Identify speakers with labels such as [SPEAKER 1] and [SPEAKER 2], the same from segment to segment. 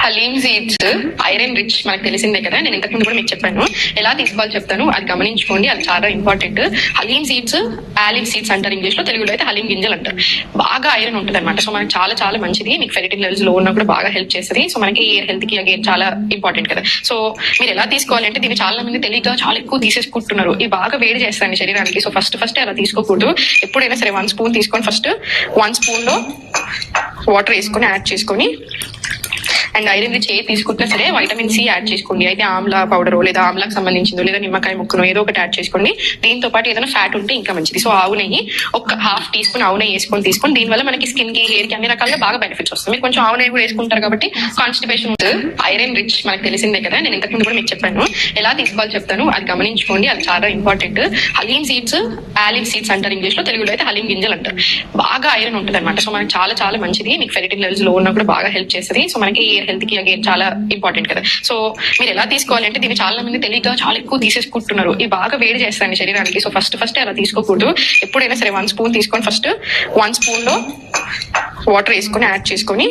[SPEAKER 1] Haleem seeds iron rich మనకు తెలిసిందే కదా. నేను ఇంతకుముందు కూడా మీకు చెప్పాను ఎలా తీసుకోవాలో చెప్తాను, అది గమనించుకోండి, అది చాలా important. Haleem seeds olive seeds అంటారు ఇంగ్లీష్ లో, తెలుగులో అయితే హలీం గింజలు అంటారు. బాగా ఐరన్ ఉంటుంది అనమాట. సో మనకి చాలా చాలా మంచిది. మీకు ఫెరిటిన్ లెవెల్స్ లో ఉన్నప్పుడు బాగా హెల్ప్ చేస్తుంది. సో మనకి హెల్త్ కి అగైన్ చాలా ఇంపార్టెంట్ కదా. సో మీరు ఎలా తీసుకోవాలంటే దీన్ని చాలా మంది తెలియక చాలా ఎక్కువ తీసేసుకుంటున్నారు. ఇది బాగా వేడి చేస్తారండి శరీరానికి. సో ఫస్ట్ అలా తీసుకోకూడదు. ఎప్పుడైనా సరే 1 స్పూన్ తీసుకొని ఫస్ట్ 1 స్పూన్ లో వాటర్ వేసుకొని యాడ్ చేసుకొని, అండ్ ఐరన్ రిచ్ తీసుకుంటే సరే వైటమిన్ సి యాడ్ చేసుకోండి. అయితే ఆమ్లా పౌడర్ లేదా ఆమ్లాకి సంబంధించిందో లేదా నిమ్మకాయ ముక్కను ఏదో ఒకటి యాడ్ చేసుకోండి. దీంతో పాటు ఏదైనా ఫ్యాట్ ఉంటే ఇంకా మంచిది. సో ఆవు నెయ్యి ఒక 1/2 టీ స్పూన్ ఆవు నెయ్యి వేసుకొని తీసుకొని, దీనివల్ల మనకి స్కిన్ కి హెయిర్ కి అన్ని రకాలుగా బాగా బెనిఫిట్స్ వస్తాయి. మీరు కొంచెం ఆవు నెయ్యి కూడా వేసుకుంటారు కాబట్టి కాన్స్టిపేషన్ ఐరన్ రిచ్ మనకు తెలిసిందే కదా. నేను ఇంతకుముందు కూడా మీకు చెప్పాను ఎలా తీసుకోవాలో చెప్తాను, అది గమనించుకోండి, అది చాలా important. Haleem seeds olive seeds అంటారు ఇంగ్లీష్ లో, తెలుగులో అయితే హలీం గింజలు అంటారు. బాగా ఐరన్ ఉంటుంది అనమాట. సో మనకి చాలా చాలా మంచిది. మీకు ఫెరిటిన్ లెవెల్స్ లో ఉన్నప్పుడు బాగా హెల్ప్ చేస్తుంది. సో మనకి హెల్త్ కి అగైన్ చాలా ఇంపార్టెంట్ కదా. సో మీరు ఎలా తీసుకోవాలంటే దీన్ని చాలా మంది తెలియక చాలా ఎక్కువ తీసేసుకుంటున్నారు. ఇది బాగా వేడి చేస్తారండి శరీరానికి. సో ఫస్ట్ అలా తీసుకోకూడదు. ఎప్పుడైనా సరే 1 స్పూన్ తీసుకొని ఫస్ట్ 1 స్పూన్ లో వాటర్ వేసుకొని యాడ్ చేసుకొని,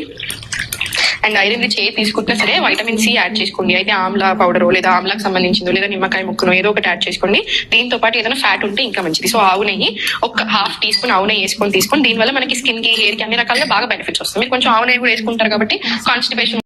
[SPEAKER 1] అండ్ ఐరన్ రిచ్ తీసుకుంటే సరే వైటమిన్ సి యాడ్ చేసుకోండి. అయితే ఆమ్లా పౌడర్ లేదా ఆమ్లాకి సంబంధించిందో లేదా నిమ్మకాయ ముక్కను ఏదో ఒకటి యాడ్ చేసుకోండి. దీంతో పాటు ఏదైనా ఫ్యాట్ ఉంటే ఇంకా మంచిది. సో ఆవు నెయ్యి ఒక 1/2 టీ స్పూన్ ఆవు నెయ్యి వేసుకొని తీసుకొని, దీనివల్ల మనకి స్కిన్ కి హెయిర్ కి అన్ని రకాలుగా బాగా బెనిఫిట్స్ వస్తాయి. మీరు కొంచెం ఆవు నెయ్యి కూడా వేసుకుంటారు కాబట్టి కాన్స్టిపేషన్